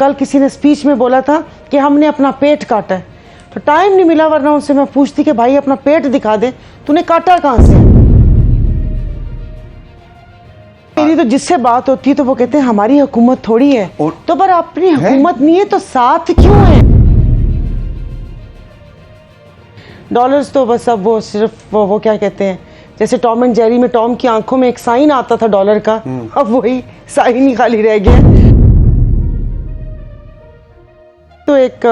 कल किसी ने स्पीच में बोला था कि हमने अपना पेट काटा है, तो टाइम नहीं मिला, वरना उनसे मैं पूछती कि भाई अपना पेट दिखा दे, तूने काटा कहाँ से? मेरी तो जिससे बात होती है तो वो कहते हैं हमारी हुकूमत थोड़ी है, तो पर अपनी हुकूमत नहीं है तो साथ क्यों है? डॉलर्स तो बस अब वो सिर्फ वो क्या कहते हैं, जैसे टॉम एंड जेरी में टॉम की आंखों में एक साइन आता था डॉलर का, अब वही साइन ही खाली रह गया। तो एक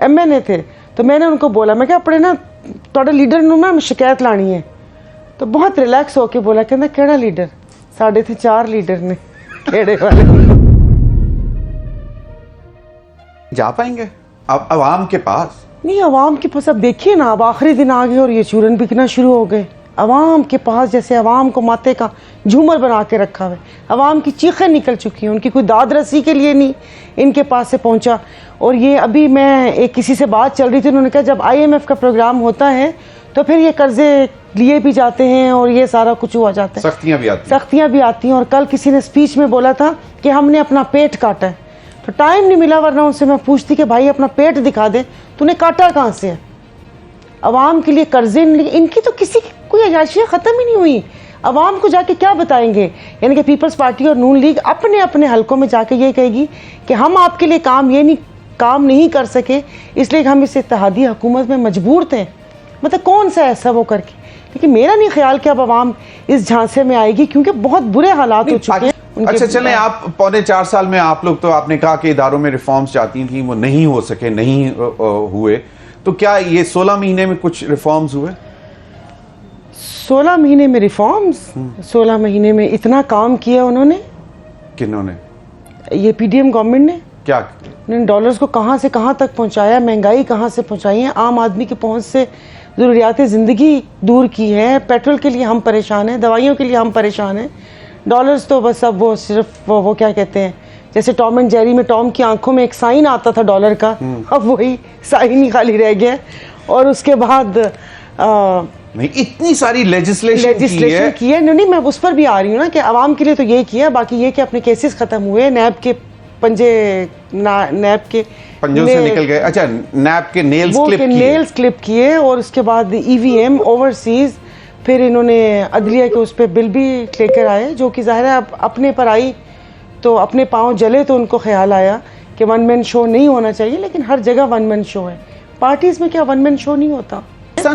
एमएनए थे, तो मैंने उनको बोला, मैं क्या अपने ना थोड़ा लीडर नूं ना शिकायत लानी है, तो बहुत रिलैक्स होके बोला, कहना केड़ा लीडर? साढ़े थे 4 लीडर ने, केड़े वाले? जा पाएंगे अब अवाम के पास? नहीं, अवाम के पास अब देखिए ना, अब आखिरी दिन आ गए और ये चूरन बिकना शुरू हो गए। अवाम के पास जैसे अवाम को माथे का झूमर बना के रखा हुआ है, अवाम की चीखें निकल चुकी हैं, उनकी कोई दाद रसी के लिए नहीं इनके पास से पहुंचा। और ये अभी मैं एक किसी से बात चल रही थी, उन्होंने कहा जब IMF का प्रोग्राम होता है तो फिर ये कर्जे लिए भी जाते हैं और ये सारा कुछ हुआ जाता है, सख्तियाँ भी आती हैं। और कल किसी ने स्पीच में बोला था कि हमने अपना पेट काटा है, तो टाइम नहीं मिला, वरना उनसे मैं पूछती कि भाई अपना पेट दिखा दे, तूने काटा कहाँ से है? अवाम के लिए कर्जे, इनकी तो किसी की कोई अयाशियाँ ख़त्म ही नहीं हुई। अवाम को जाके क्या बताएंगे? यानी कि पीपल्स पार्टी और नून लीग अपने अपने हलकों में जाके ये कहेगी कि हम आपके लिए काम नहीं कर सके, इसलिए हम इस इत्तेहादी हुकूमत में मजबूर थे। मतलब कौन सा ऐसा वो करके, लेकिन मेरा नहीं ख्याल कि अब अवाम इस झांसे में आएगी, क्योंकि बहुत बुरे हालात हो चुके हैं। अच्छा चलें, आप पौने 4 साल में आप लोग, तो आपने कहा कि इदारों में रिफॉर्म्स चाहती थी, वो नहीं हो सके, नहीं हुए, तो क्या ये 16 महीने में कुछ रिफॉर्म्स हुए? 16 महीने में रिफॉर्म्स? 16 महीने में इतना काम किया उन्होंने? किन्होंने? ये PDM गवर्नमेंट ने। क्या? उन्होंने डॉलर्स को कहाँ से कहाँ तक पहुँचाया, महंगाई कहाँ से पहुँचाई है, आम आदमी की पहुँच से ज़रूरियात ज़िंदगी दूर की है। पेट्रोल के लिए हम परेशान हैं, दवाइयों के लिए हम परेशान हैं। डॉलर्स तो बस अब वो सिर्फ वो क्या कहते हैं, जैसे टॉम एंड जेरी में टॉम की आंखों में एक साइन आता था डॉलर का, अब वही साइन ही खाली रह गया। और उसके बाद नहीं, इतनी सारी लेजिस्लेशन की है। नहीं, मैं उस पर भी आ रही हूँ ना कि आवाम के लिए तो ये किया, बाकी ये कि अपने केसेस खत्म हुए, नैब के पंजों से निकल गए। अच्छा, नैब के नेल्स क्लिप किए, और उसके बाद EVM ओवरसीज, फिर इन्होंने अदलिया के उस पर बिल भी लेकर आए, जो कि ज़ाहिर है अब अपने पर आई तो अपने पाँव जले, तो उनको ख्याल आया कि वन मैन शो नहीं होना चाहिए, लेकिन हर जगह वन मैन शो है। पार्टीज में क्या वन मैन शो नहीं होता?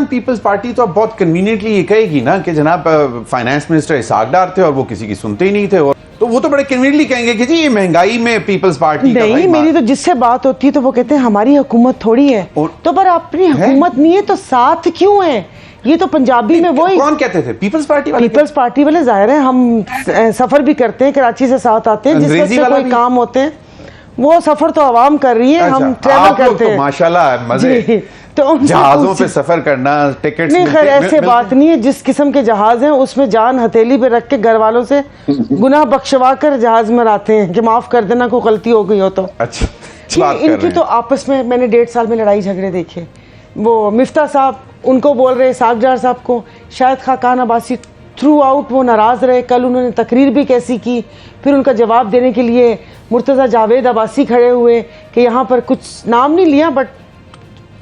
पीपल्स पार्टी तो अब बहुत कन्वीनियंटली ये कहेगी ना कि जनाब फाइनेंस मिनिस्टर इसाक डार थे और वो किसी की सुनते ही नहीं थे, और तो वो तो बड़े कन्वीनियंटली कहेंगे कि जी ये महंगाई में पीपल्स पार्टी नहीं। मेरी तो जिससे बात होती है तो वो कहते हैं हमारी हुकूमत थोड़ी है, तो पर अपनी हुकूमत नहीं है तो साथ क्यों है? ये तो पंजाबी में वही कौन कहते थे? पीपल्स पार्टी वाले। जाहिर है हम सफर भी करते हैं, कराची से साथ आते हैं, जिस वजह से कोई काम होते हैं, वो सफर तो आवाम कर रही है। हम ट्रैवल करते हैं, माशाल्लाह, मजे। तो जहाजों पे सफर करना, टिकट्स नहीं, खैर ऐसे बात नहीं है। जिस किस्म के जहाज हैं उसमें जान हथेली पे रख के घर वालों से गुनाह बख्शवा कर जहाज में आते हैं कि माफ कर देना, कोई गलती हो गई हो तो। अच्छा, इनकी तो आपस में मैंने 1.5 साल में लड़ाई झगड़े देखे। वो मिफ्ता साहब उनको बोल रहे सागजार साहब को, शायद खाकान अब्बासी थ्रू आउट वो नाराज़ रहे। कल उन्होंने तकरीर भी कैसी की, फिर उनका जवाब देने के लिए मुर्तज़ा जावेद अब्बासी खड़े हुए कि यहाँ पर कुछ नाम नहीं लिया, बट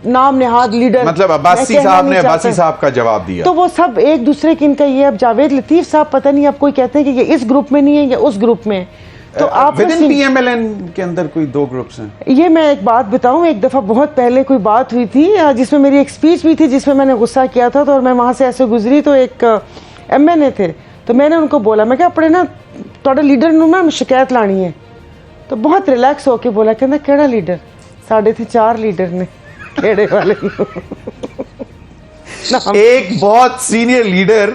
नाम नेहाद लीडर, मतलब अब्बासी साहब ने अब्बासी साहब का जवाब दिया, तो वो सब एक दूसरे की इनका ये। अब जावेद लतीफ़ साहब पता नहीं, अब कोई कहते हैं कि ये इस ग्रुप में नहीं है या उस ग्रुप में, तो आप PMLN के अंदर कोई 2 ग्रुप्स हैं। ये मैं एक बात बताऊं, एक दफ़ा बहुत पहले कोई बात हुई थी जिसमें मेरी एक स्पीच भी थी, जिसमें मैंने गुस्सा किया था, तो और मैं वहाँ से ऐसे गुजरी, तो एक MNA थे, तो मैंने उनको बोला, मैं क्या अपने ना थोड़ा लीडर नूं ना शिकायत लानी है, तो बहुत रिलैक्स होके बोला, कहना केड़ा लीडर? साढ़े थे 4 लीडर ने, केड़े वाले? एक बहुत सीनियर लीडर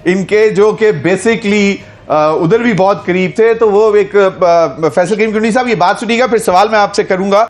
इनके, जो कि बेसिकली उधर भी बहुत करीब थे, तो वो एक फैसल करीम कुंडी साहब, ये बात सुनिएगा, फिर सवाल मैं आपसे करूंगा।